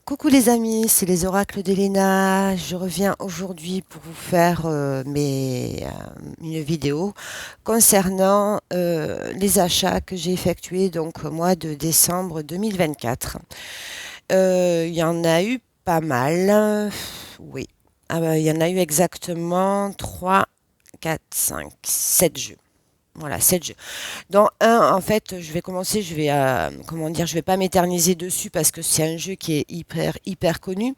Coucou les amis, c'est les oracles d'Elena. Je reviens aujourd'hui pour vous faire une vidéo concernant les achats que j'ai effectués donc au mois de décembre 2024. Il y en a eu pas mal, oui. Il y en a eu exactement 3, 4, 5, 7 jeux. Voilà, 7 jeux. Dans un, en fait, je vais commencer, comment dire, je vais pas m'éterniser dessus parce que c'est un jeu qui est hyper connu.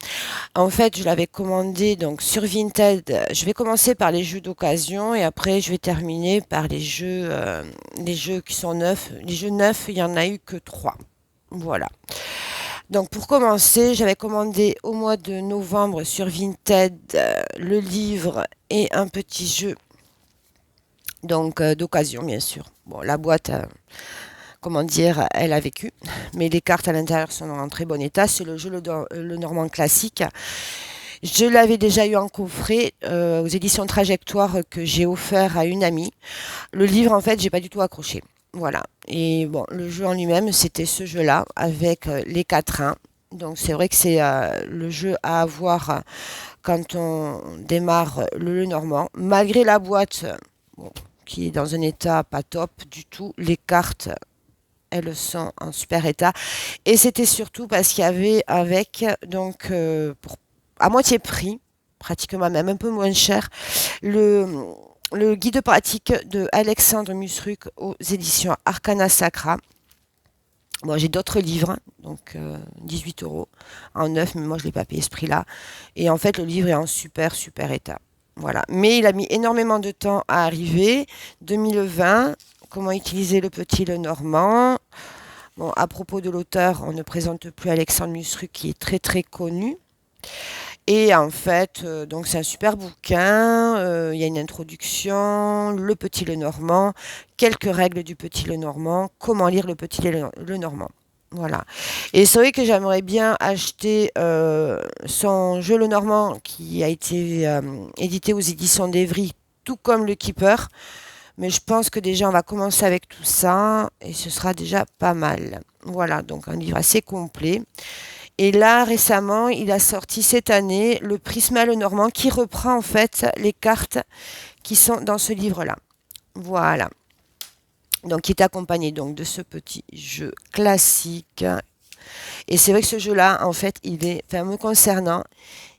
En fait, je l'avais commandé donc sur Vinted. Je vais commencer par les jeux d'occasion et après je vais terminer par les jeux qui sont neufs. Les jeux neufs, il y en a eu que 3. Voilà. Donc pour commencer, j'avais commandé au mois de novembre sur Vinted le livre et un petit jeu donc d'occasion bien sûr. Bon, la boîte, comment dire, elle a vécu, mais les cartes à l'intérieur sont en très bon état. C'est le jeu le Normand classique. Je l'avais déjà eu en coffret aux éditions Trajectoire que j'ai offert à une amie. Le livre, en fait, j'ai pas du tout accroché. Voilà. Et bon, le jeu en lui-même, c'était ce jeu-là avec les quatrains. Donc c'est vrai que c'est le jeu à avoir quand on démarre le Normand. Malgré la boîte, bon, qui est dans un état pas top du tout, les cartes elles sont en super état. Et c'était surtout parce qu'il y avait avec, donc, à moitié prix, pratiquement même un peu moins cher, le, le guide pratique de Alexandre Musruc aux éditions Arcana Sacra. Bon, j'ai d'autres livres, hein, donc 18 euros en neuf, mais moi je ne l'ai pas payé ce prix-là. Et en fait, le livre est en super état. Voilà. Mais il a mis énormément de temps à arriver. 2020, comment utiliser le petit le normand. Bon, à propos de l'auteur, on ne présente plus Alexandre Musruc qui est très connu. Et en fait, donc c'est un super bouquin. Il y a une introduction, le petit le normand, quelques règles du petit le normand, comment lire le petit le normand. Voilà. Et c'est vrai que j'aimerais bien acheter son jeu le normand qui a été édité aux éditions d'Evry, tout comme le Keeper. Mais je pense que déjà, on va commencer avec tout ça et ce sera déjà pas mal. Voilà, donc un livre assez complet. Et là, récemment, il a sorti cette année le Prisma le Normand qui reprend en fait les cartes qui sont dans ce livre-là. Voilà. Donc, il est accompagné donc de ce petit jeu classique. Et c'est vrai que ce jeu-là, en fait, il est, enfin, me concernant,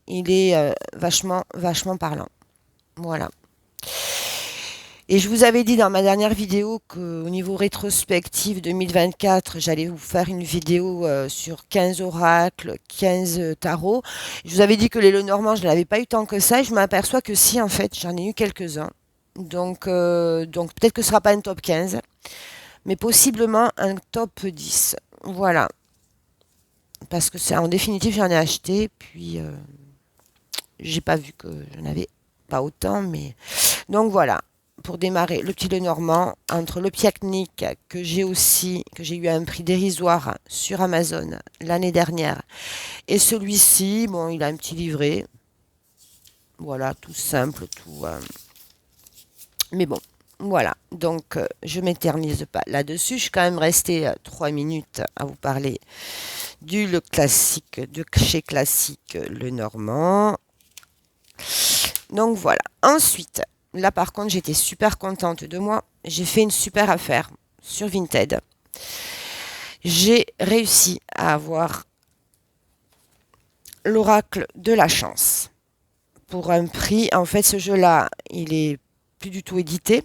il est vachement parlant. Voilà. Et je vous avais dit dans ma dernière vidéo qu'au niveau rétrospective 2024, j'allais vous faire une vidéo sur 15 oracles, 15 tarots. Je vous avais dit que les Lenormand, je n'avais pas eu tant que ça et je m'aperçois que si, en fait, j'en ai eu quelques-uns. Donc peut-être que ce ne sera pas un top 15, mais possiblement un top 10. Voilà. Parce que c'est en définitive, j'en ai acheté, puis j'ai pas vu que j'en avais pas autant, mais donc voilà, pour démarrer le petit Lenormand, entre le Piaknik que j'ai eu à un prix dérisoire sur Amazon l'année dernière, et celui-ci, bon, il a un petit livret, voilà, tout simple, tout. Mais bon, voilà, donc je m'éternise pas là-dessus. Je suis quand même restée 3 minutes à vous parler le classique, de chez Classique le Normand. Donc voilà. Ensuite, là par contre, j'étais super contente de moi. J'ai fait une super affaire sur Vinted. J'ai réussi à avoir l'oracle de la chance pour un prix. En fait, ce jeu-là, il est plus du tout édité.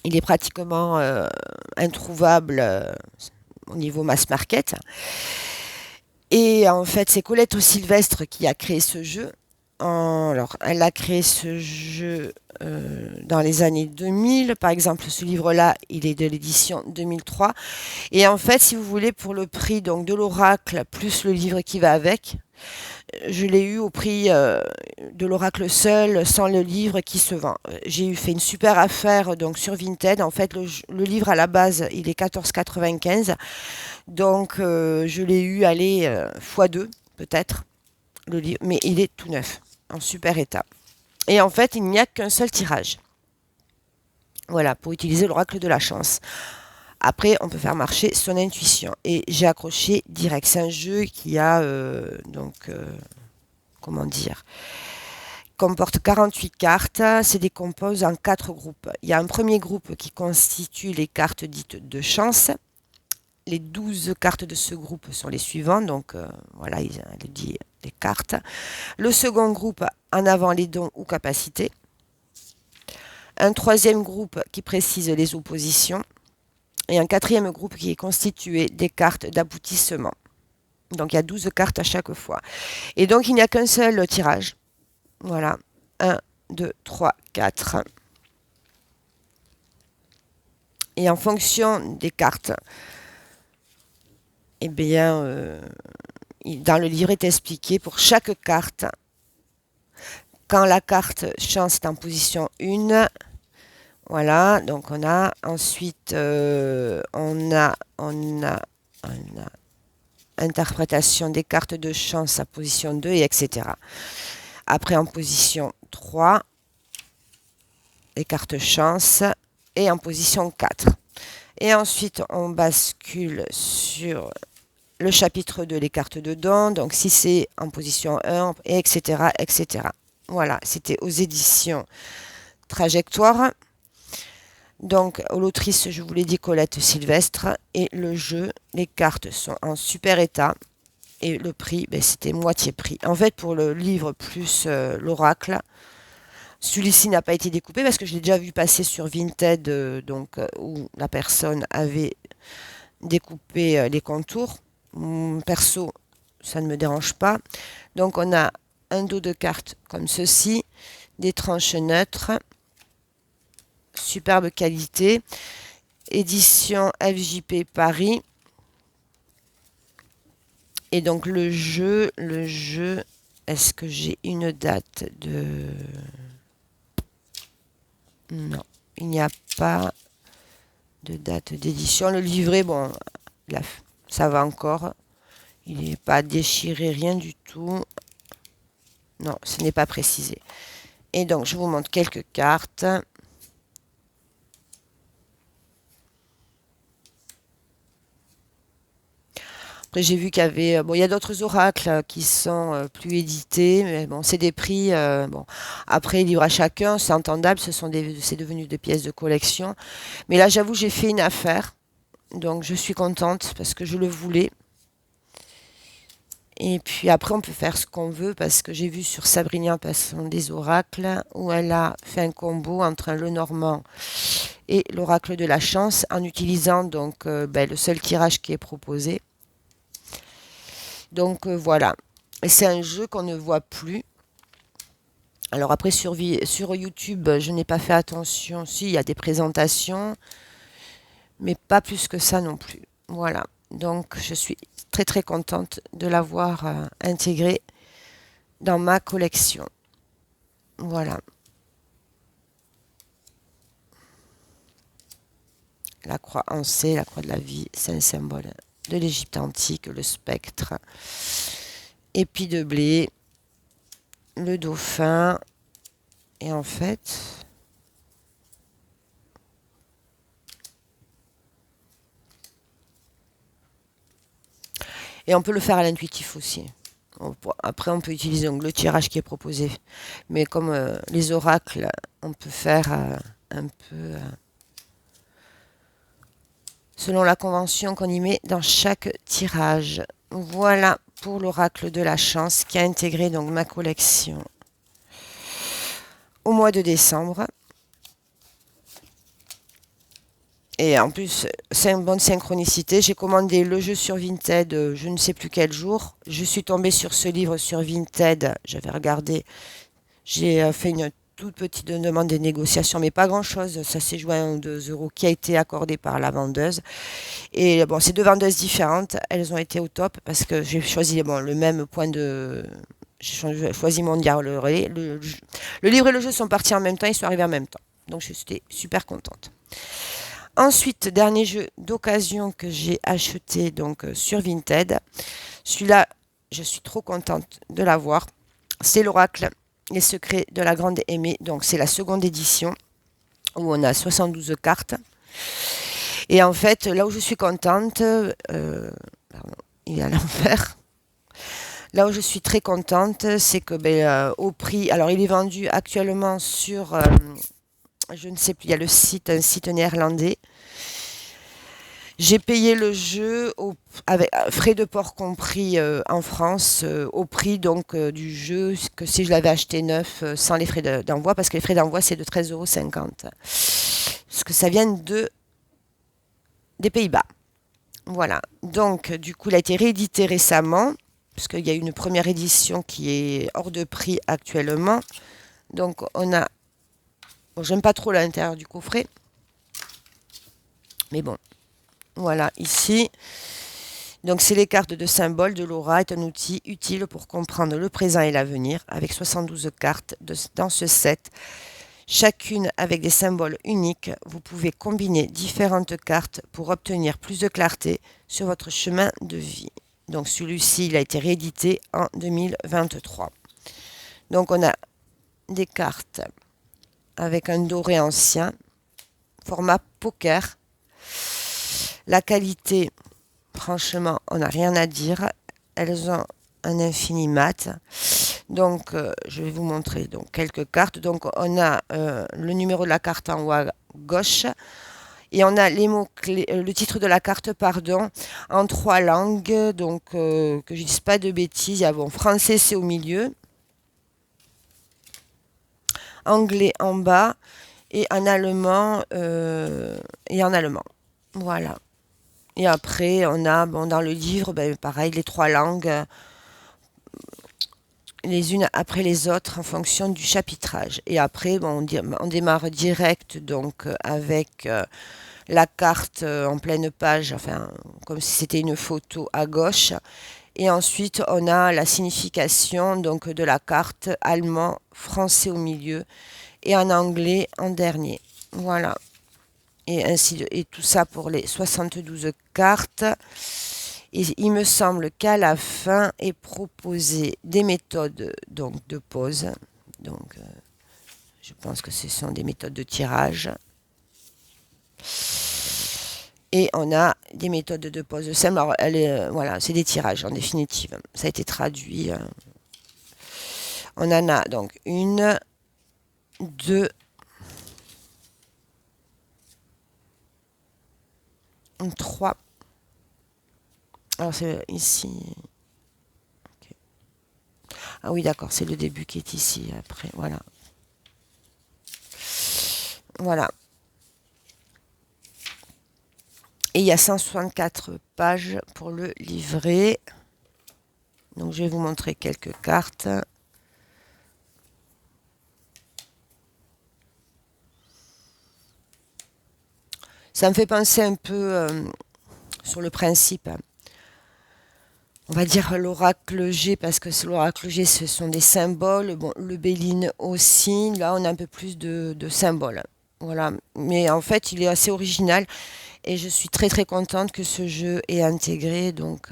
Il est pratiquement introuvable au niveau mass market. Et en fait, c'est Colette Sylvestre qui a créé ce jeu. Alors, elle a créé ce jeu dans les années 2000. Par exemple, ce livre-là, il est de l'édition 2003. Et en fait, si vous voulez, pour le prix donc de l'oracle plus le livre qui va avec, je l'ai eu au prix de l'oracle seul, sans le livre qui se vend. J'ai eu fait une super affaire donc sur Vinted. En fait, le livre à la base, il est 14,95. Donc, je l'ai eu, allez, x2 peut-être, le livre, mais il est tout neuf, en super état. Et en fait, il n'y a qu'un seul tirage. Voilà, pour utiliser l'oracle de la chance. Après, on peut faire marcher son intuition. Et j'ai accroché direct. C'est un jeu qui a, comment dire, comporte 48 cartes, se décompose en 4 groupes. Il y a un premier groupe qui constitue les cartes dites de chance. Les 12 cartes de ce groupe sont les suivantes, donc voilà, il dit les cartes. Le second groupe, en avant les dons ou capacités. Un troisième groupe qui précise les oppositions. Et un quatrième groupe qui est constitué des cartes d'aboutissement. Donc il y a 12 cartes à chaque fois. Et donc il n'y a qu'un seul tirage. Voilà. 1, 2, 3, 4. Et en fonction des cartes, eh bien, dans le livret est expliqué pour chaque carte, quand la carte chance est en position 1, voilà, donc on a ensuite, on a interprétation des cartes de chance à position 2, et etc. Après, en position 3, les cartes chance, et en position 4. Et ensuite, on bascule sur le chapitre 2, les cartes de dons. Donc, si c'est en position 1, etc., etc. Voilà, c'était aux éditions Trajectoire. Donc, l'autrice, je vous l'ai dit, Colette Sylvestre. Et le jeu, les cartes sont en super état. Et le prix, ben, c'était moitié prix. En fait, pour le livre plus l'oracle, celui-ci n'a pas été découpé parce que je l'ai déjà vu passer sur Vinted, où la personne avait découpé les contours. Perso, ça ne me dérange pas. Donc, on a un dos de cartes comme ceci, des tranches neutres, superbe qualité, édition FJP Paris. Et donc le jeu, est-ce que j'ai une date de... Non, il n'y a pas de date d'édition. Le livret, bon, là, ça va encore. Il n'est pas déchiré, rien du tout. Non, ce n'est pas précisé. Et donc, je vous montre quelques cartes. Après, j'ai vu qu'il y avait... Bon, il y a d'autres oracles qui sont plus édités, mais bon, c'est des prix... bon. Après, libre à chacun, c'est entendable, c'est devenu des pièces de collection. Mais là, j'avoue, j'ai fait une affaire. Donc, je suis contente parce que je le voulais. Et puis après, on peut faire ce qu'on veut parce que j'ai vu sur Sabrina Passon des oracles où elle a fait un combo entre le Normand et l'oracle de la chance en utilisant donc le seul tirage qui est proposé. Donc voilà. Et c'est un jeu qu'on ne voit plus. Alors après, sur YouTube, je n'ai pas fait attention. Si, il y a des présentations, mais pas plus que ça non plus. Voilà. Donc, je suis très très contente de l'avoir intégré dans ma collection. Voilà. La croix en C, la croix de la vie, c'est un symbole de l'Égypte antique, le spectre. Épi de blé, le dauphin. Et en fait... Et on peut le faire à l'intuitif aussi. Après, on peut utiliser donc, le tirage qui est proposé. Mais comme les oracles, on peut faire un peu selon la convention qu'on y met dans chaque tirage. Voilà pour l'oracle de la chance qui a intégré donc ma collection au mois de décembre. Et en plus, c'est une bonne synchronicité. J'ai commandé le jeu sur Vinted, je ne sais plus quel jour. Je suis tombée sur ce livre sur Vinted. J'avais regardé. J'ai fait une toute petite demande de négociation, mais pas grand-chose. Ça s'est joué à 1 ou 2 euros qui a été accordé par la vendeuse. Et bon, c'est deux vendeuses différentes. Elles ont été au top parce que j'ai choisi le même point de... J'ai choisi mon diable. Le livre et le jeu sont partis en même temps. Ils sont arrivés en même temps. Donc, j'étais super contente. Ensuite, dernier jeu d'occasion que j'ai acheté donc sur Vinted. Celui-là, je suis trop contente de l'avoir. C'est l'Oracle, les secrets de la grande aimée. Donc, c'est la seconde édition où on a 72 cartes. Et en fait, là où je suis contente, pardon, il est à l'envers. Là où je suis très contente, c'est que au prix, alors il est vendu actuellement sur, je ne sais plus, il y a un site néerlandais. J'ai payé le jeu avec frais de port compris en France, au prix donc du jeu que si je l'avais acheté neuf sans les frais d'envoi, parce que les frais d'envoi c'est de 13,50 €. Parce que ça vient des Pays-Bas. Voilà. Donc du coup il a été réédité récemment, parce qu'il y a une première édition qui est hors de prix actuellement. Donc on a, bon, j'aime pas trop l'intérieur du coffret, mais bon, voilà ici. Donc, c'est les cartes de symboles de l'aura est un outil utile pour comprendre le présent et l'avenir avec 72 cartes dans ce set. Chacune avec des symboles uniques. Vous pouvez combiner différentes cartes pour obtenir plus de clarté sur votre chemin de vie. Donc, celui-ci, il a été réédité en 2023. Donc, on a des cartes avec un doré ancien, format poker. La qualité, franchement, on n'a rien à dire. Elles ont un infini mat. Donc, je vais vous montrer donc, quelques cartes. Donc, on a le numéro de la carte en haut à gauche. Et on a les mots-clés, le titre de la carte, pardon, en 3 langues. Donc, que je ne dise pas de bêtises. Il y a, bon, français, c'est au milieu. Anglais en bas. Et en allemand. Voilà. Et après, on a, bon, dans le livre, pareil, les 3 langues, les unes après les autres, en fonction du chapitrage. Et après, bon, on démarre direct, donc, avec la carte en pleine page, enfin, comme si c'était une photo à gauche. Et ensuite, on a la signification, donc, de la carte, allemand, français au milieu, et en anglais en dernier. Voilà. Et tout ça pour les 72 cartes. Et il me semble qu'à la fin est proposé des méthodes donc, de pose. Donc, je pense que ce sont des méthodes de tirage. Et on a des méthodes de pose simple. Alors, voilà, c'est des tirages en définitive. Ça a été traduit. On en a donc une, deux, trois. Alors, c'est ici. Okay. Ah oui, d'accord, c'est le début qui est ici. Après, voilà. Voilà. Et il y a 164 pages pour le livret. Donc, je vais vous montrer quelques cartes. Ça me fait penser un peu sur le principe. On va dire l'oracle G, parce que l'oracle G, ce sont des symboles. Bon, le Béline aussi. Là, on a un peu plus de symboles. Voilà. Mais en fait, il est assez original. Et je suis très très contente que ce jeu ait intégré donc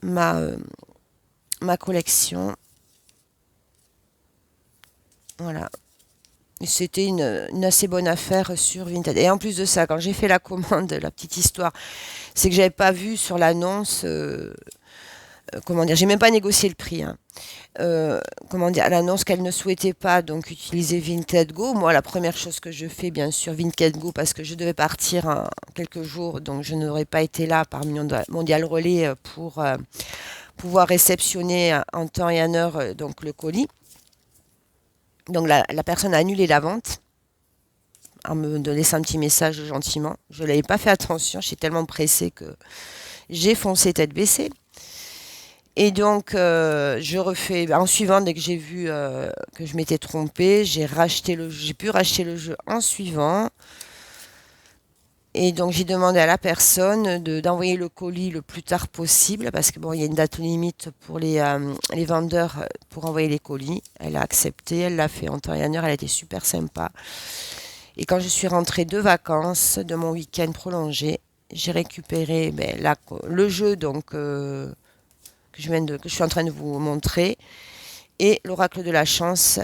ma collection. Voilà. C'était une assez bonne affaire sur Vinted. Et en plus de ça, quand j'ai fait la commande, la petite histoire, c'est que j'avais pas vu sur l'annonce, comment dire, j'ai même pas négocié le prix. Hein. Comment dire, à l'annonce qu'elle ne souhaitait pas donc utiliser Vinted Go. Moi, la première chose que je fais, bien sûr, Vinted Go, parce que je devais partir en quelques jours, donc je n'aurais pas été là par Mondial Relais pour pouvoir réceptionner en temps et en heure donc le colis. Donc la personne a annulé la vente en me laissant un petit message gentiment. Je n'avais pas fait attention, j'étais tellement pressée que j'ai foncé tête baissée. Et donc, je refais, en suivant, dès que j'ai vu que je m'étais trompée, j'ai pu racheter le jeu en suivant. Et donc, j'ai demandé à la personne d'envoyer le colis le plus tard possible, parce que bon, il y a une date limite pour les vendeurs pour envoyer les colis. Elle a accepté, elle l'a fait en temps et en heure, elle a été super sympa. Et quand je suis rentrée de vacances, de mon week-end prolongé, j'ai récupéré le jeu donc que je suis en train de vous montrer, et l'oracle de la chance,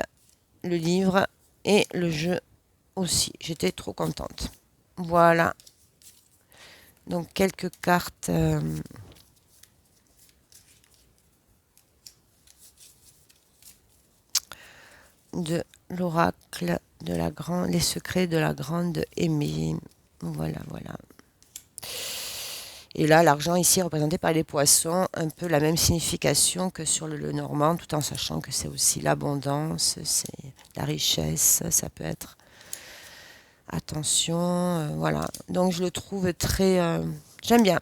le livre et le jeu aussi. J'étais trop contente. Voilà. Donc quelques cartes de l'oracle de la grande, les secrets de la grande aimée. Voilà, voilà. Et là, l'argent ici représenté par les poissons, un peu la même signification que sur le normand, tout en sachant que c'est aussi l'abondance, c'est la richesse, ça peut être attention, voilà. Donc je le trouve très, j'aime bien.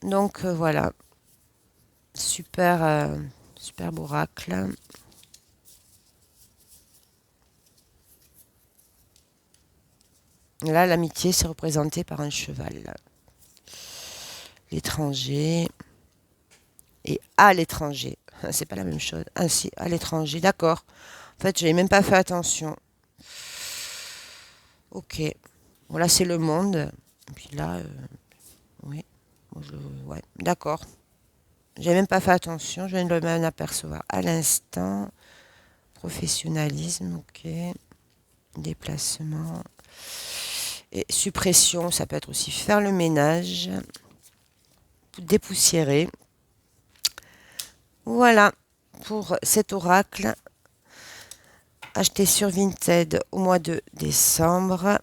Donc voilà, super, super oracle. Là, l'amitié, c'est représenté par un cheval. L'étranger et à l'étranger. C'est pas la même chose. Ah si, à l'étranger, d'accord. En fait, j'avais même pas fait attention. Ok. Bon, là, c'est le monde. Et puis là, oui. Bon, ouais, d'accord. J'avais même pas fait attention. Je viens de m'en apercevoir à l'instant. Professionnalisme, ok. Déplacement. Et suppression, ça peut être aussi faire le ménage. Dépoussiérer. Voilà pour cet oracle acheté sur Vinted au mois de décembre.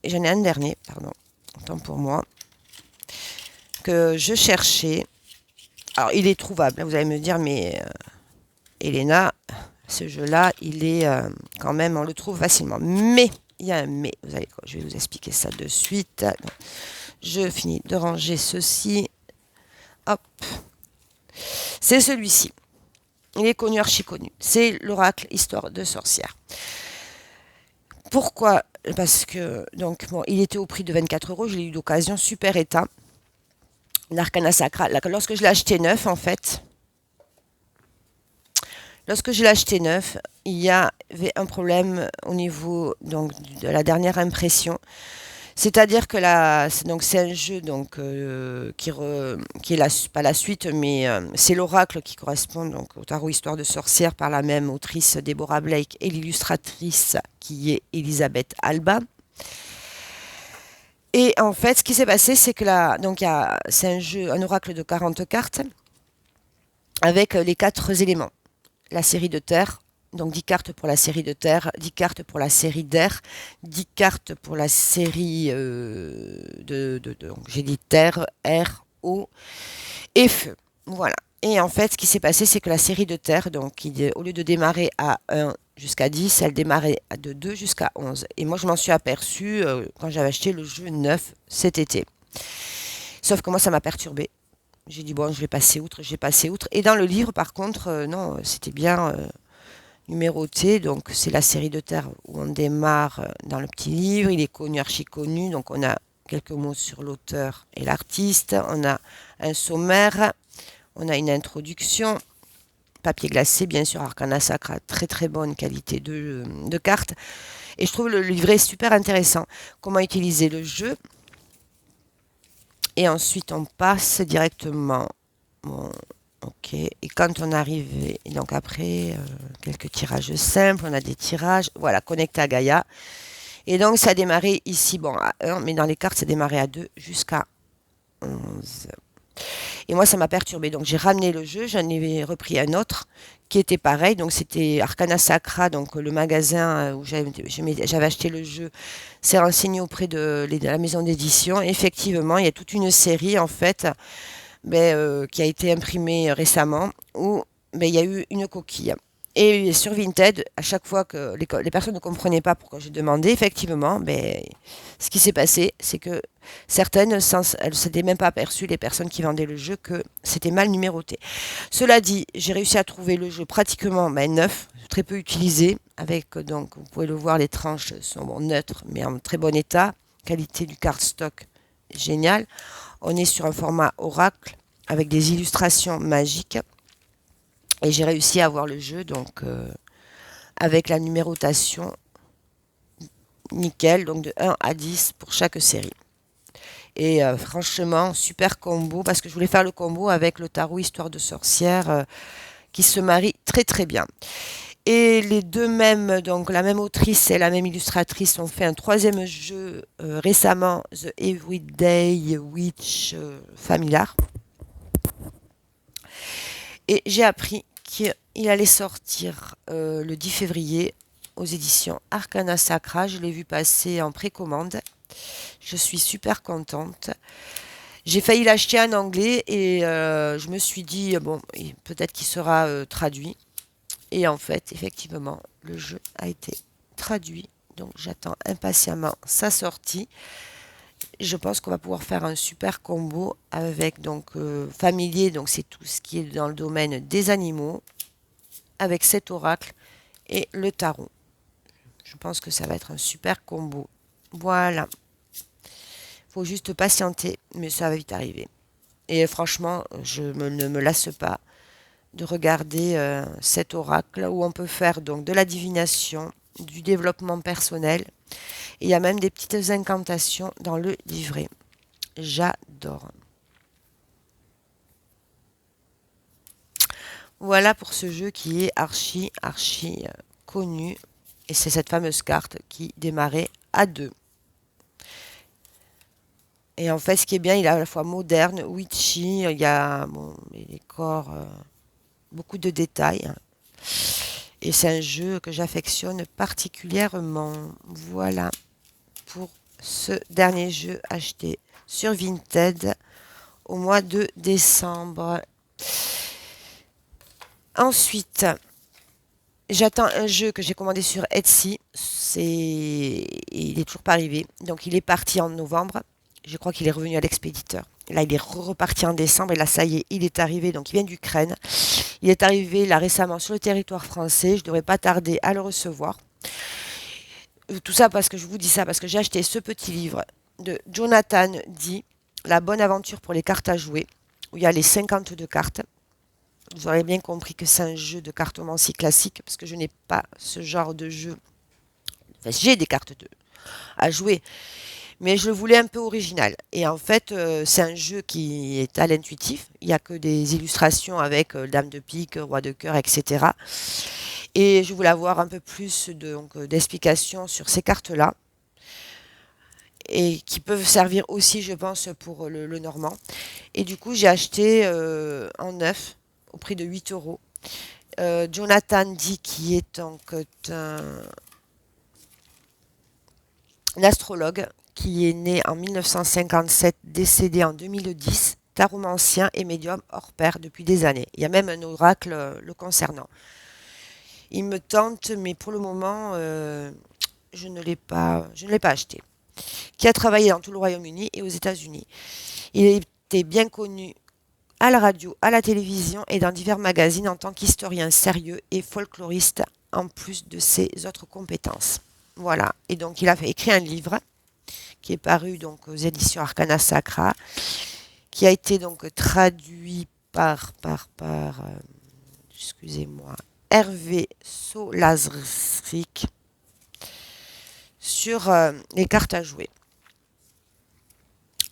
J'en ai un dernier, pardon, autant pour moi, que je cherchais. Alors, il est trouvable, vous allez me dire, mais Elena, ce jeu-là, il est quand même, on le trouve facilement. Mais, il y a un mais, vous allez, je vais vous expliquer ça de suite. Je finis de ranger ceci. Hop. C'est celui-ci. Il est connu, archi connu. C'est l'oracle Histoire de sorcière. Pourquoi? Parce que, donc, bon, il était au prix de 24 euros. Je l'ai eu d'occasion, super état. L'Arcana Sacra. Lorsque je l'ai acheté neuf, en fait, lorsque je l'ai acheté neuf, il y avait un problème au niveau donc, de la dernière impression. C'est-à-dire que c'est un jeu donc, qui est pas la suite, mais c'est l'oracle qui correspond donc, au tarot Histoire de sorcière par la même autrice Deborah Blake et l'illustratrice qui est Elisabeth Alba. Et en fait, ce qui s'est passé, c'est que c'est un oracle de 40 cartes avec les 4 éléments. La série de terre, donc 10 cartes pour la série de terre, 10 cartes pour la série d'air, 10 cartes pour la série donc j'ai dit terre, air, eau et feu. Voilà. Et en fait, ce qui s'est passé, c'est que la série de terre, donc au lieu de démarrer à 1 jusqu'à 10, elle démarrait de 2 jusqu'à 11. Et moi, je m'en suis aperçue quand j'avais acheté le jeu neuf cet été. Sauf que moi, ça m'a perturbée. J'ai dit, bon, je vais passer outre, j'ai passé outre. Et dans le livre, par contre, non, c'était bien numéroté. Donc, c'est la série de terre où on démarre dans le petit livre. Il est connu, archi connu. Donc, on a quelques mots sur l'auteur et l'artiste. On a un sommaire. On a une introduction. Papier glacé, bien sûr, Arcana Sacra, très très bonne qualité de cartes. Et je trouve le livret super intéressant. Comment utiliser le jeu. Et ensuite, on passe directement. Bon, ok. Et quand on arrive, donc après, quelques tirages simples, on a des tirages, voilà, connecté à Gaïa. Et donc, ça a démarré ici, bon, à 1, mais dans les cartes, ça démarrait à 2 jusqu'à 11. Et moi, ça m'a perturbé. Donc, j'ai ramené le jeu, j'en ai repris un autre qui était pareil. Donc, c'était Arcana Sacra, donc le magasin où j'avais acheté le jeu, s'est renseigné auprès de la maison d'édition. Effectivement, il y a toute une série, en fait, qui a été imprimée récemment, où il y a eu une coquille. Et sur Vinted, à chaque fois que les personnes ne comprenaient pas pourquoi j'ai demandé, effectivement, ce qui s'est passé, c'est que certaines, elles ne s'étaient même pas aperçues, les personnes qui vendaient le jeu, que c'était mal numéroté. Cela dit, j'ai réussi à trouver le jeu pratiquement neuf, très peu utilisé, avec, donc, vous pouvez le voir, les tranches sont neutres, mais en très bon état, qualité du cardstock, génial. On est sur un format oracle, avec des illustrations magiques. Et j'ai réussi à avoir le jeu, donc avec la numérotation nickel, donc de 1 à 10 pour chaque série. Et franchement, super combo, parce que je voulais faire le combo avec le tarot Histoire de sorcière, qui se marie très très bien. Et les deux mêmes, donc la même autrice et la même illustratrice ont fait un troisième jeu récemment, The Everyday Witch Familiar. Et j'ai appris qu'il allait sortir le 10 février aux éditions Arcana Sacra. Je l'ai vu passer en précommande. Je suis super contente. J'ai failli l'acheter en anglais et je me suis dit, bon, peut-être qu'il sera traduit. Et en fait, effectivement, le jeu a été traduit. Donc j'attends impatiemment sa sortie. Je pense qu'on va pouvoir faire un super combo avec donc familier, donc c'est tout ce qui est dans le domaine des animaux, avec cet oracle et le tarot. Je pense que ça va être un super combo. Voilà. Faut juste patienter, mais ça va vite arriver. Et franchement, ne me lasse pas de regarder cet oracle où on peut faire donc de la divination, du développement personnel. Et il y a même des petites incantations dans le livret. J'adore. Voilà pour ce jeu qui est archi connu. Et c'est cette fameuse carte qui démarrait à 2. Et en fait, ce qui est bien, il est à la fois moderne, witchy, il y a bon, les décors, beaucoup de détails. Et c'est un jeu que j'affectionne particulièrement. Voilà pour ce dernier jeu acheté sur Vinted au mois de décembre. Ensuite, j'attends un jeu que j'ai commandé sur Etsy. Il est toujours pas arrivé. Donc il est parti en novembre. Je crois qu'il est revenu à l'expéditeur. Là, il est reparti en décembre. Et là, ça y est, il est arrivé. Donc il vient d'Ukraine. Il est arrivé là récemment sur le territoire français. Je ne devrais pas tarder à le recevoir. Tout ça parce que je vous dis ça, parce que j'ai acheté ce petit livre de Jonathan Dee, La bonne aventure pour les cartes à jouer, où il y a les 52 cartes. Vous aurez bien compris que c'est un jeu de cartomancie classique, parce que je n'ai pas ce genre de jeu. Enfin, j'ai des cartes à jouer, mais je le voulais un peu original. Et en fait, c'est un jeu qui est à l'intuitif. Il n'y a que des illustrations avec Dame de pique, Roi de cœur, etc. Et je voulais avoir un peu plus d'explications sur ces cartes-là, et qui peuvent servir aussi, je pense, pour le normand. Et du coup, j'ai acheté en neuf, au prix de 8 euros. Jonathan Dee, qui est donc un astrologue, qui est né en 1957, décédé en 2010, taromancien et médium hors pair depuis des années. Il y a même un oracle le concernant. Il me tente, mais pour le moment, je ne l'ai pas acheté. Qui a travaillé dans tout le Royaume-Uni et aux États-Unis. Il était bien connu à la radio, à la télévision et dans divers magazines en tant qu'historien sérieux et folkloriste, en plus de ses autres compétences. Voilà. Et donc, il a écrit un livre qui est paru donc aux éditions Arcana Sacra, qui a été donc traduit par excusez-moi, Hervé Solazric sur les cartes à jouer.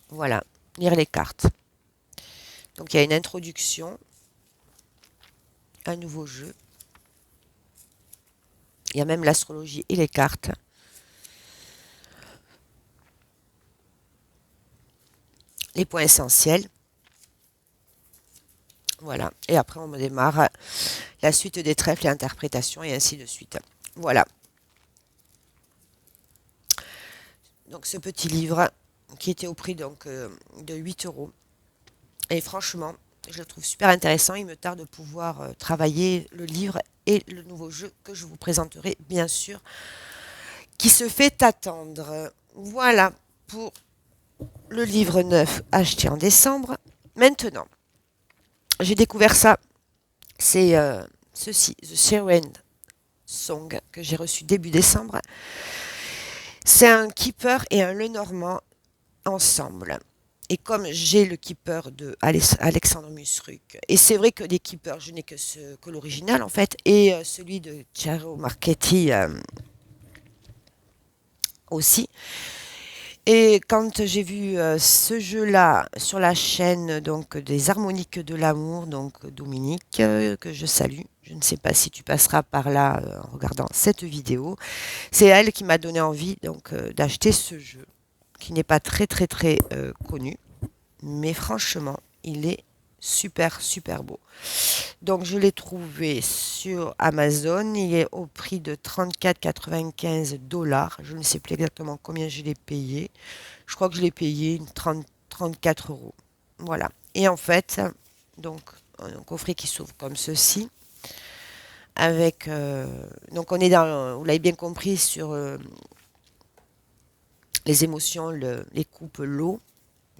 Voilà, lire les cartes. Donc il y a une introduction, un nouveau jeu. Il y a même l'astrologie et les cartes. Les points essentiels. Voilà. Et après, on démarre la suite des trèfles et interprétations et ainsi de suite. Voilà. Donc ce petit livre qui était au prix donc, de 8 euros. Et franchement, je le trouve super intéressant. Il me tarde de pouvoir travailler le livre et le nouveau jeu que je vous présenterai, bien sûr, qui se fait attendre. Voilà pour le livre neuf acheté en décembre. Maintenant, j'ai découvert ça. C'est ceci, The Siren Song, que j'ai reçu début décembre. C'est un keeper et un Lenormand ensemble. Et comme j'ai le keeper de Alexandre Musruc, et c'est vrai que des keepers, je n'ai que l'original en fait, et celui de Chiaro Marchetti aussi. Et quand j'ai vu ce jeu-là sur la chaîne donc des harmoniques de l'amour, donc Dominique, que je salue, je ne sais pas si tu passeras par là en regardant cette vidéo, c'est elle qui m'a donné envie donc d'acheter ce jeu, qui n'est pas très très très connu, mais franchement, il est super super beau. Donc je l'ai trouvé sur Amazon, il est au prix de 34,95 $. Je ne sais plus exactement combien je l'ai payé. Je crois que je l'ai payé 34 euros. Voilà. Et en fait, donc un coffret qui s'ouvre comme ceci, avec donc on est dans, vous l'avez bien compris, sur les émotions, les coupes, l'eau.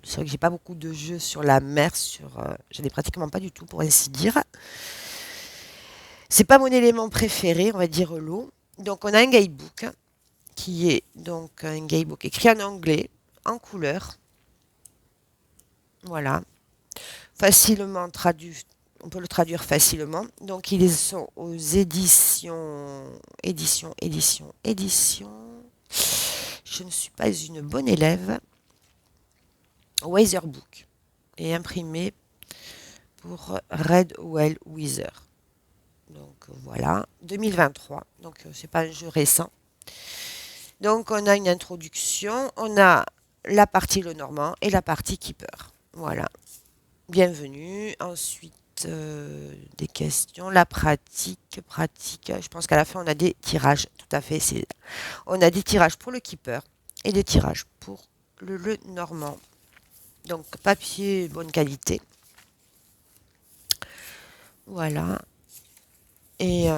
C'est vrai que j'ai pas beaucoup de jeux sur la mer, j'en ai pratiquement pas du tout pour ainsi dire. C'est pas mon élément préféré, on va dire l'eau. Donc on a un guidebook qui est donc un guidebook écrit en anglais, en couleur. Voilà. Facilement traduit, on peut le traduire facilement. Donc ils sont aux éditions. Je ne suis pas une bonne élève. Weatherbook et imprimé pour Redwell Weather. Donc voilà, 2023. Donc c'est pas un jeu récent. Donc on a une introduction, on a la partie le normand et la partie keeper. Voilà. Bienvenue. Ensuite, des questions. La pratique. Je pense qu'à la fin, on a des tirages. Tout à fait. On a des tirages pour le keeper et des tirages pour le normand. Donc, papier bonne qualité. Voilà. Et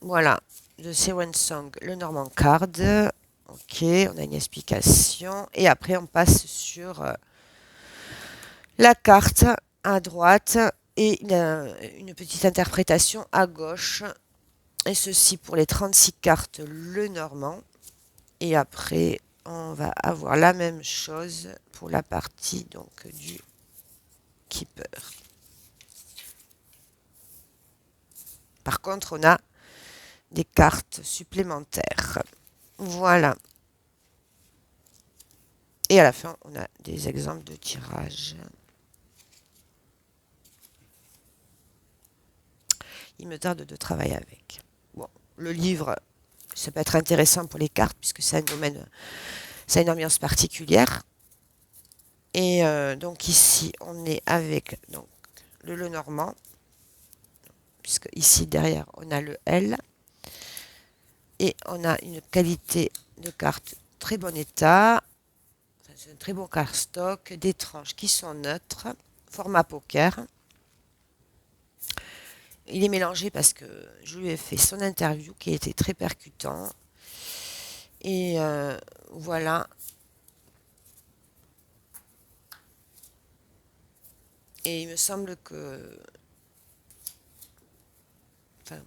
voilà. The Seven Song, le normand card. Ok, on a une explication. Et après, on passe sur la carte à droite et une petite interprétation à gauche. Et ceci pour les 36 cartes le normand. Et après, on va avoir la même chose pour la partie donc du keeper. Par contre, on a des cartes supplémentaires. Voilà. Et à la fin, on a des exemples de tirage. Il me tarde de travailler avec. Bon, le livre, ça peut être intéressant pour les cartes puisque c'est un domaine, c'est une ambiance particulière. Et donc ici, on est avec donc, le Lenormand, puisque ici derrière, on a le L. Et on a une qualité de carte très bon état. Enfin, c'est un très bon cardstock, des tranches qui sont neutres, format poker. Il est mélangé parce que je lui ai fait son interview qui était très percutant. Et voilà. Et il me semble que... Enfin,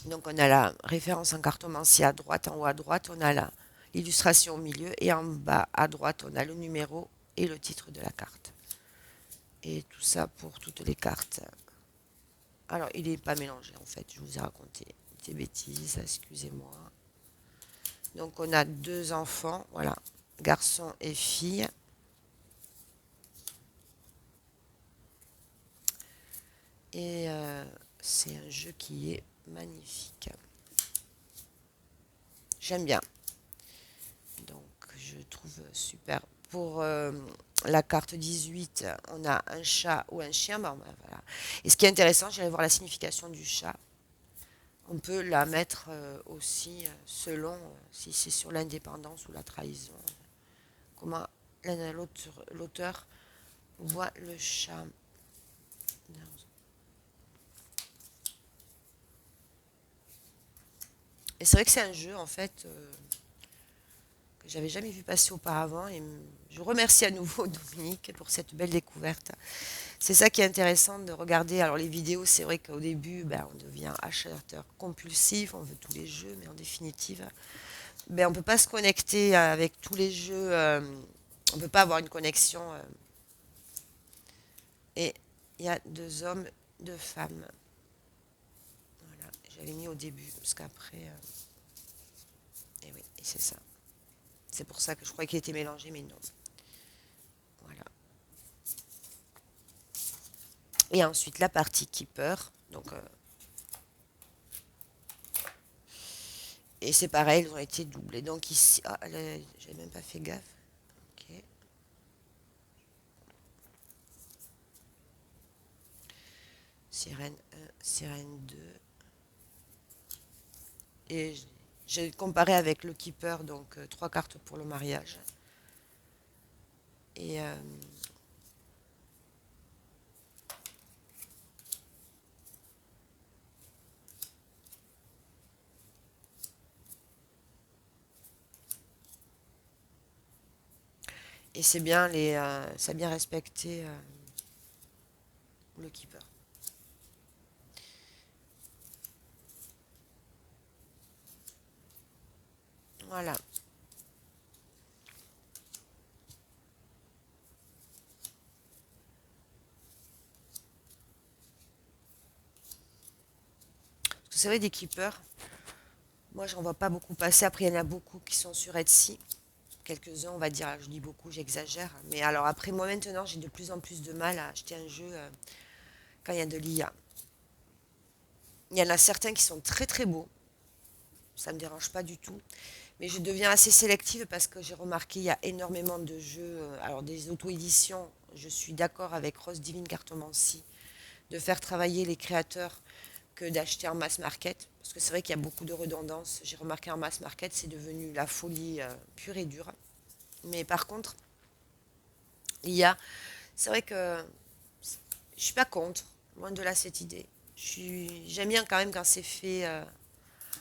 donc on a la référence en cartomancie à droite, en haut à droite, on a l'illustration au milieu et en bas à droite, on a le numéro et le titre de la carte. Et tout ça pour toutes les cartes. Alors, il n'est pas mélangé en fait, je vous ai raconté des bêtises, excusez-moi. Donc, on a deux enfants, voilà, garçon et fille. Et c'est un jeu qui est magnifique. J'aime bien. Donc, je trouve super. Pour la carte 18, on a un chat ou un chien. Bon, ben, voilà. Et ce qui est intéressant, j'allais voir la signification du chat. On peut la mettre aussi selon si c'est sur l'indépendance ou la trahison. Comment l'auteur voit le chat. Et c'est vrai que c'est un jeu en fait que j'avais jamais vu passer auparavant et je remercie à nouveau Dominique pour cette belle découverte. C'est ça qui est intéressant de regarder. Alors les vidéos, c'est vrai qu'au début, ben, on devient acheteur compulsif, on veut tous les jeux, mais en définitive, ben, on ne peut pas se connecter avec tous les jeux, on ne peut pas avoir une connexion. Et il y a deux hommes, deux femmes. Voilà, j'avais mis au début, parce qu'après... et oui. c'est ça. C'est pour ça que je croyais qu'il était mélangé, mais non. Voilà. Et ensuite, la partie keeper. Donc, et c'est pareil, ils ont été doublés. Donc ici, ah, j'avais même pas fait gaffe. Ok. Sirène 1, sirène 2. Et j'ai comparé avec le keeper, donc 3 cartes pour le mariage. Et, et c'est bien ça a bien respecté le keeper. Voilà. Vous savez, des keepers, moi j'en vois pas beaucoup passer. Après, il y en a beaucoup qui sont sur Etsy. Quelques-uns, on va dire, je dis beaucoup, j'exagère. Mais alors après, moi maintenant, j'ai de plus en plus de mal à acheter un jeu quand il y a de l'IA. Il y en a certains qui sont très très beaux, ça ne me dérange pas du tout. Mais je deviens assez sélective parce que j'ai remarqué il y a énormément de jeux, alors des auto-éditions, je suis d'accord avec Rose Divine Cartomancie, de faire travailler les créateurs que d'acheter en mass market. Parce que c'est vrai qu'il y a beaucoup de redondance. J'ai remarqué en mass market, c'est devenu la folie pure et dure. Mais par contre, c'est vrai que je suis pas contre, loin de là cette idée. J'aime bien quand même quand c'est fait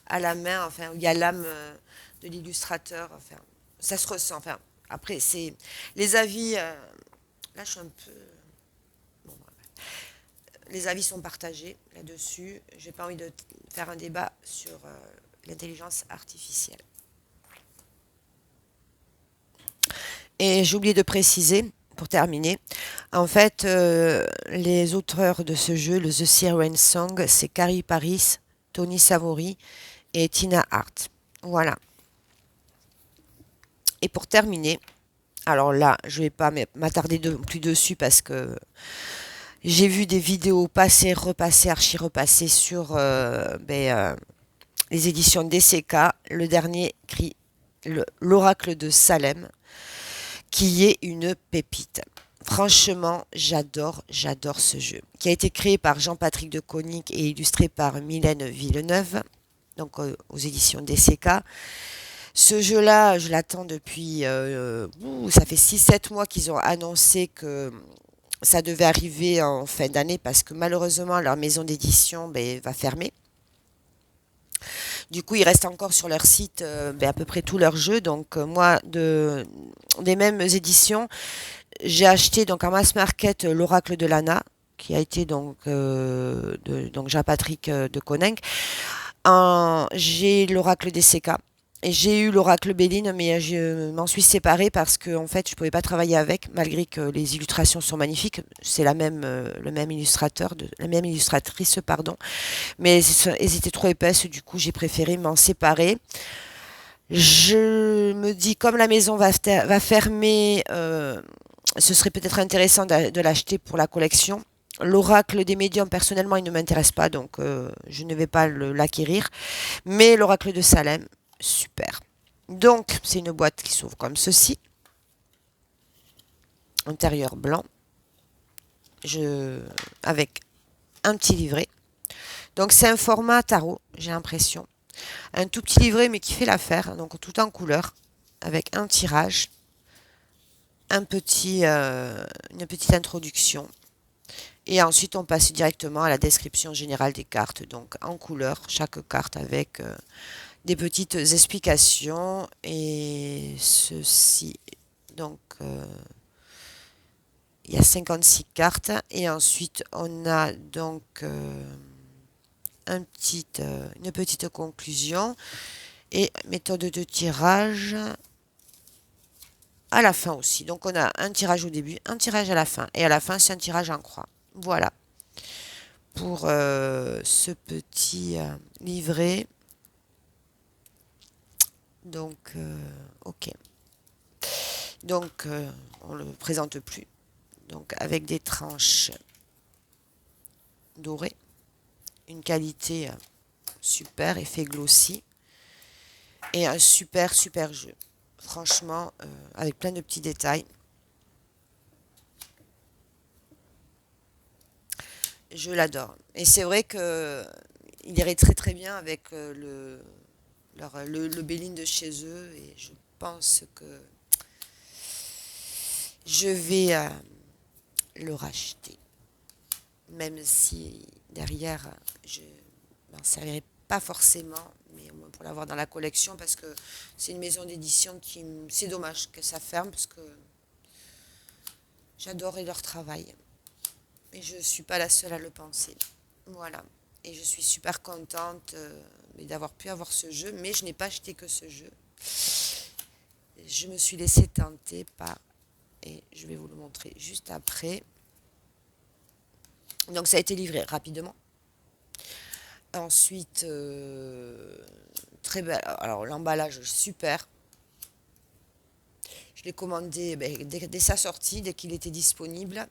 à la main, enfin, où il y a l'âme de l'illustrateur, enfin, ça se ressent. Enfin, après, c'est les avis. Là, je suis un peu. Bon, voilà. Les avis sont partagés là-dessus. J'ai pas envie de faire un débat sur l'intelligence artificielle. Et j'ai oublié de préciser, pour terminer, en fait, les auteurs de ce jeu, le The Siren Song, c'est Carrie Paris, Tony Savori et Tina Hart. Voilà. Et pour terminer, alors là, je vais pas m'attarder plus dessus parce que j'ai vu des vidéos passer, repasser, archi-repasser sur les éditions DCK, le dernier cri, l'Oracle de Salem, qui est une pépite. Franchement, j'adore ce jeu, qui a été créé par Jean-Patrick de Conick et illustré par Mylène Villeneuve, donc aux éditions DCK. Ce jeu-là, je l'attends depuis... ça fait 6-7 mois qu'ils ont annoncé que ça devait arriver en fin d'année parce que malheureusement, leur maison d'édition va fermer. Du coup, il reste encore sur leur site à peu près tous leurs jeux. Donc, moi, des mêmes éditions, j'ai acheté donc en mass market l'Oracle de Lana, qui a été donc Jean-Patrick de Coninck. J'ai l'Oracle des CK. Et j'ai eu l'Oracle Béline, mais je m'en suis séparée parce que en fait, je pouvais pas travailler avec, malgré que les illustrations sont magnifiques. C'est le même illustrateur, la même illustratrice, pardon. Mais elles étaient trop épaisses, du coup, j'ai préféré m'en séparer. Je me dis, comme la maison va fermer, ce serait peut-être intéressant de l'acheter pour la collection. L'oracle des médiums, personnellement, il ne m'intéresse pas, donc je ne vais pas l'acquérir. Mais l'oracle de Salem, super. Donc, c'est une boîte qui s'ouvre comme ceci. Intérieur blanc. Avec un petit livret. Donc, c'est un format tarot, j'ai l'impression. Un tout petit livret, mais qui fait l'affaire. Donc, tout en couleur. Avec un tirage. Une petite introduction. Et ensuite, on passe directement à la description générale des cartes. Donc, en couleur, chaque carte avec des petites explications. Et ceci, donc, il y a 56 cartes. Et ensuite, on a donc une petite conclusion. Et méthode de tirage à la fin aussi. Donc, on a un tirage au début, un tirage à la fin. Et à la fin, c'est un tirage en croix. Voilà pour ce petit livret Donc, ok. Donc, on ne le présente plus. Donc, avec des tranches dorées, une qualité super, effet glossy, et un super, super jeu. Franchement, avec plein de petits détails. Je l'adore. Et c'est vrai que il irait très très bien avec le Béline de chez eux. Et je pense que je vais le racheter. Même si derrière, je m'en servirai pas forcément, mais au moins pour l'avoir dans la collection, parce que c'est une maison d'édition qui... C'est dommage que ça ferme, parce que j'adorais leur travail. Et je ne suis pas la seule à le penser. Voilà. Et je suis super contente d'avoir pu avoir ce jeu, mais je n'ai pas acheté que ce jeu. Je me suis laissée tenter par, et je vais vous le montrer juste après. Donc ça a été livré rapidement. Ensuite, très belle. Alors l'emballage super. Je l'ai commandé dès sa sortie, dès qu'il était disponible.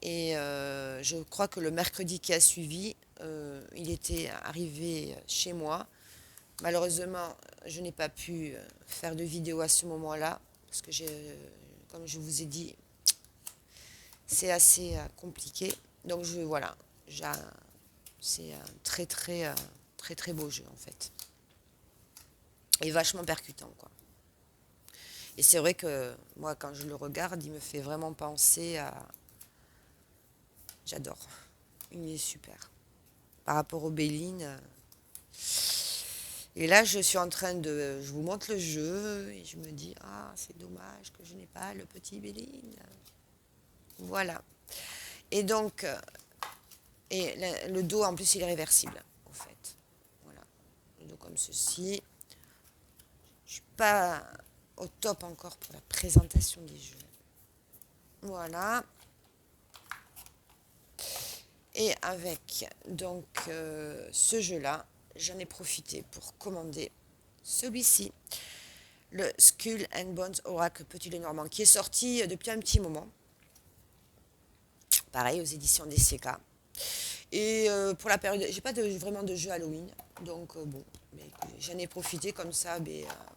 Et je crois que le mercredi qui a suivi, il était arrivé chez moi. Malheureusement, je n'ai pas pu faire de vidéo à ce moment-là, parce que comme je vous ai dit, c'est assez compliqué. Donc voilà, c'est un très très beau jeu en fait. Et vachement percutant quoi. Et c'est vrai que moi quand je le regarde, il me fait vraiment penser à... J'adore. Il est super. Par rapport au Béline. Et là, je suis en train de... Je vous montre le jeu et je me dis, ah, c'est dommage que je n'ai pas le petit Béline. Voilà. Et donc, le dos, en plus, il est réversible, en fait. Voilà. Le dos comme ceci. Je suis pas au top encore pour la présentation des jeux. Voilà. Et avec donc ce jeu-là, j'en ai profité pour commander celui-ci, le Skull and Bones Oracle Petit Lenormand, qui est sorti depuis un petit moment. Pareil aux éditions DCK. Et pour la période, j'ai pas vraiment de jeu Halloween, donc bon, j'en ai profité comme ça.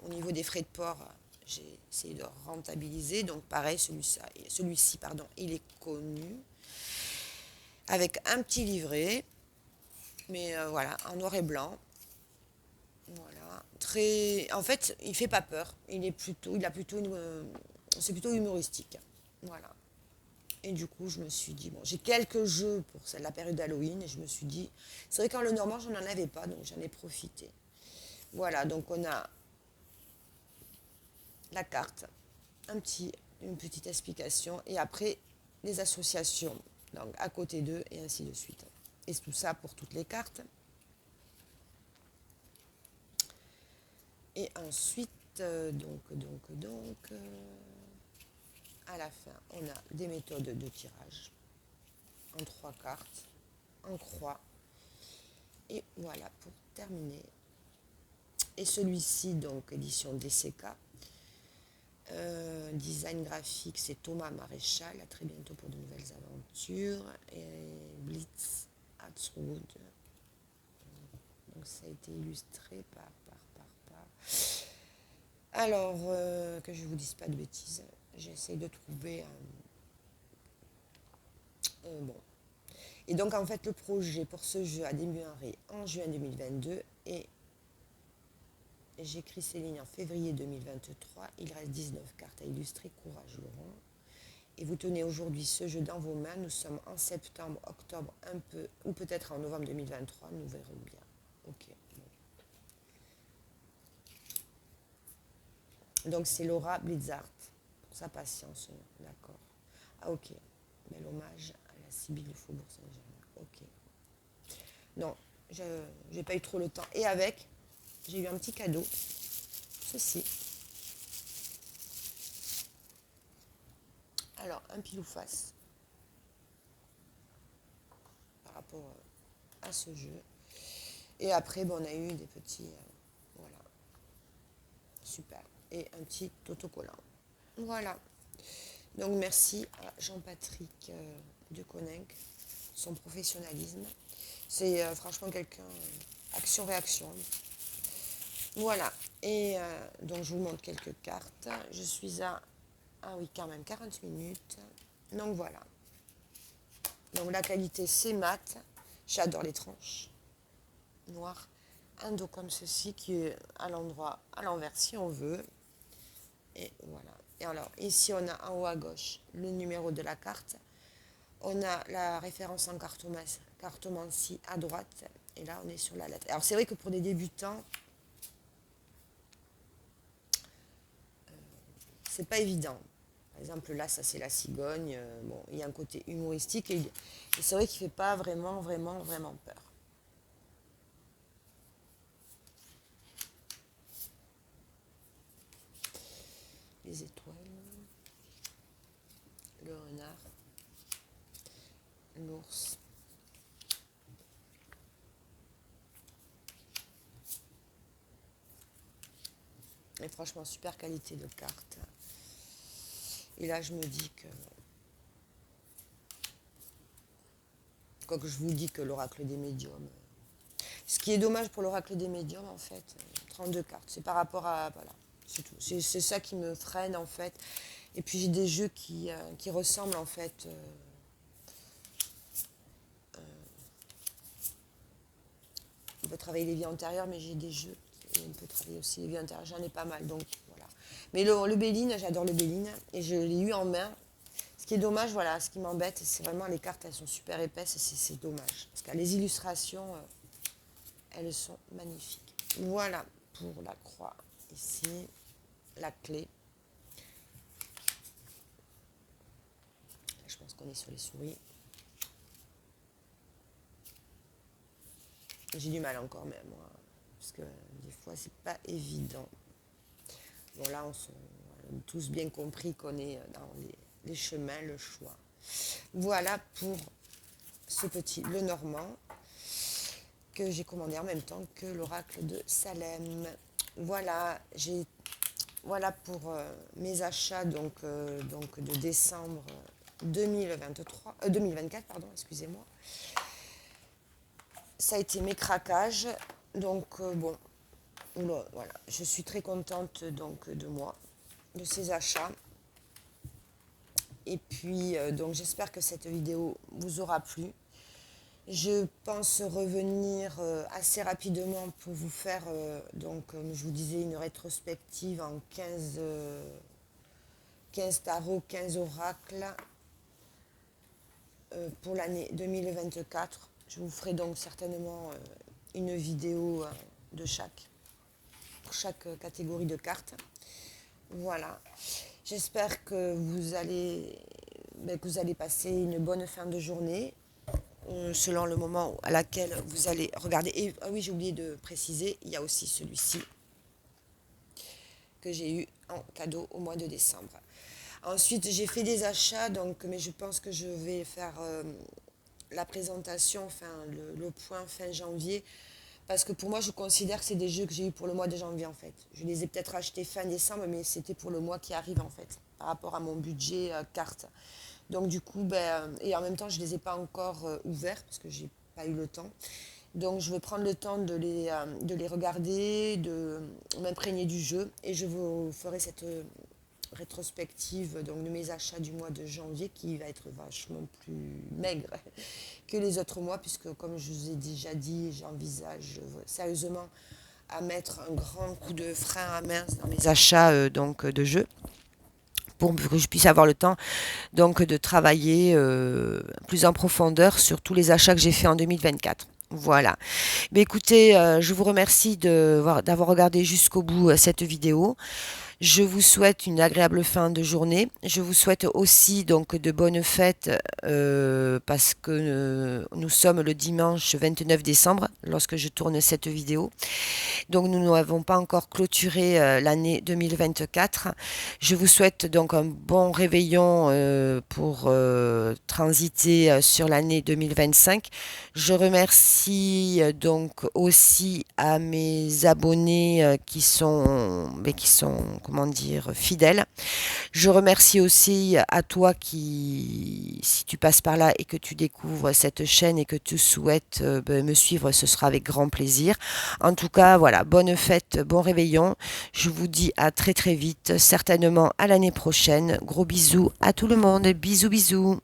Au niveau des frais de port, j'ai essayé de rentabiliser. Donc pareil, celui-ci, pardon, il est connu avec un petit livret, mais voilà, en noir et blanc. Voilà, en fait, il fait pas peur. C'est plutôt humoristique. Voilà. Et du coup, je me suis dit, bon, j'ai quelques jeux pour la période d'Halloween, et je me suis dit, c'est vrai qu'en le normand, je n'en avais pas, donc j'en ai profité. Voilà, donc on a la carte, une petite explication, et après, les associations, donc à côté d'eux, et ainsi de suite. Et tout ça pour toutes les cartes. Et ensuite, à la fin, on a des méthodes de tirage en 3 cartes, en croix. Et voilà, pour terminer. Et celui-ci, donc édition DCK. Design graphique, c'est Thomas Maréchal. À très bientôt pour de nouvelles aventures. Et Blitz Hatswood. Donc ça a été illustré par. Alors, que je ne vous dise pas de bêtises, j'essaie de trouver bon. Et donc en fait le projet pour ce jeu a démarré en juin 2022 et j'écris ces lignes en février 2023. Il reste 19 cartes à illustrer. Courage Laurent. Et vous tenez aujourd'hui ce jeu dans vos mains. Nous sommes en septembre, octobre, un peu, ou peut-être en novembre 2023. Nous verrons bien. Ok. Bon. Donc c'est Laura Blizzard pour sa patience. D'accord. Ah ok. Bel hommage à la Sibylle du Faubourg Saint-Germain. Ok. Non, je n'ai pas eu trop le temps. Et avec, j'ai eu un petit cadeau. Ceci. Alors, un pile ou face par rapport à ce jeu. Et après, on a eu des petits... voilà. super. Et un petit autocollant. Voilà. Donc merci à Jean-Patrick de Coninck, son professionnalisme. C'est franchement quelqu'un, action-réaction. Voilà. Et donc je vous montre quelques cartes. Je suis à, ah oui, quand même, 40 minutes. Donc voilà. Donc la qualité c'est mat. J'adore les tranches noires. Un dos comme ceci qui est à l'endroit, à l'envers si on veut. Et voilà. Et alors ici on a en haut à gauche le numéro de la carte. On a la référence en cartomancie à droite. Et là on est sur la lettre. Alors c'est vrai que pour des débutants, c'est pas évident. Par exemple, là, ça c'est la cigogne. Bon, il y a un côté humoristique et c'est vrai qu'il fait pas vraiment peur. Les étoiles, le renard, l'ours. Et franchement, super qualité de carte. Et là, je me dis que... Quoique je vous dis que l'oracle des médiums... Ce qui est dommage pour l'oracle des médiums, en fait, 32 cartes. C'est par rapport à... Voilà, c'est tout. C'est ça qui me freine, en fait. Et puis, j'ai des jeux qui ressemblent, en fait... on peut travailler les vies antérieures, mais j'ai des jeux qui on peut travailler aussi les vies antérieures. J'en ai pas mal, donc voilà. Mais le Béline, j'adore le Béline. Et je l'ai eu en main. Ce qui est dommage, voilà, ce qui m'embête, c'est vraiment les cartes, elles sont super épaisses et c'est dommage. Parce que les illustrations, elles sont magnifiques. Voilà pour la croix. Ici, la clé. Je pense qu'on est sur les souris. J'ai du mal encore même, moi, parce que des fois, c'est pas évident. Bon, là, on a tous bien compris qu'on est dans les chemins, le choix. Voilà pour ce petit Le Normand que j'ai commandé en même temps que l'oracle de Salem. Voilà, voilà pour mes achats donc de décembre 2024, pardon, excusez-moi. Ça a été mes craquages, donc bon, voilà, je suis très contente donc de moi, de ces achats. Et puis donc j'espère que cette vidéo vous aura plu. Je pense revenir assez rapidement pour vous faire, donc comme je vous disais, une rétrospective en 15 tarots, 15 oracles pour l'année 2024. Je vous ferai donc certainement une vidéo pour chaque catégorie de cartes. Voilà. J'espère que vous allez passer une bonne fin de journée. Selon le moment à laquelle vous allez regarder. Et ah oui, j'ai oublié de préciser, il y a aussi celui-ci que j'ai eu en cadeau au mois de décembre. Ensuite, j'ai fait des achats, donc, mais je pense que je vais faire la présentation, enfin le point fin janvier, parce que pour moi, je considère que c'est des jeux que j'ai eu pour le mois de janvier en fait. Je les ai peut-être achetés fin décembre, mais c'était pour le mois qui arrive en fait, par rapport à mon budget carte. Donc du coup, et en même temps, je ne les ai pas encore ouverts parce que j'ai pas eu le temps. Donc je vais prendre le temps de les regarder, de m'imprégner du jeu et je vous ferai cette rétrospective donc, de mes achats du mois de janvier qui va être vachement plus maigre que les autres mois puisque comme je vous ai déjà dit, j'envisage sérieusement à mettre un grand coup de frein à main dans mes achats donc, de jeux, pour que je puisse avoir le temps donc de travailler plus en profondeur sur tous les achats que j'ai fait en 2024. Voilà. Mais écoutez, je vous remercie d'avoir regardé jusqu'au bout cette vidéo. Je vous souhaite une agréable fin de journée. Je vous souhaite aussi donc de bonnes fêtes parce que nous sommes le dimanche 29 décembre lorsque je tourne cette vidéo. Donc nous n'avons pas encore clôturé l'année 2024. Je vous souhaite donc un bon réveillon pour transiter sur l'année 2025. Je remercie donc aussi à mes abonnés qui sont, comment dire, fidèles. Je remercie aussi à toi qui, si tu passes par là et que tu découvres cette chaîne et que tu souhaites me suivre, ce sera avec grand plaisir. En tout cas, voilà, bonne fête, bon réveillon. Je vous dis à très très vite, certainement à l'année prochaine. Gros bisous à tout le monde. Bisous bisous.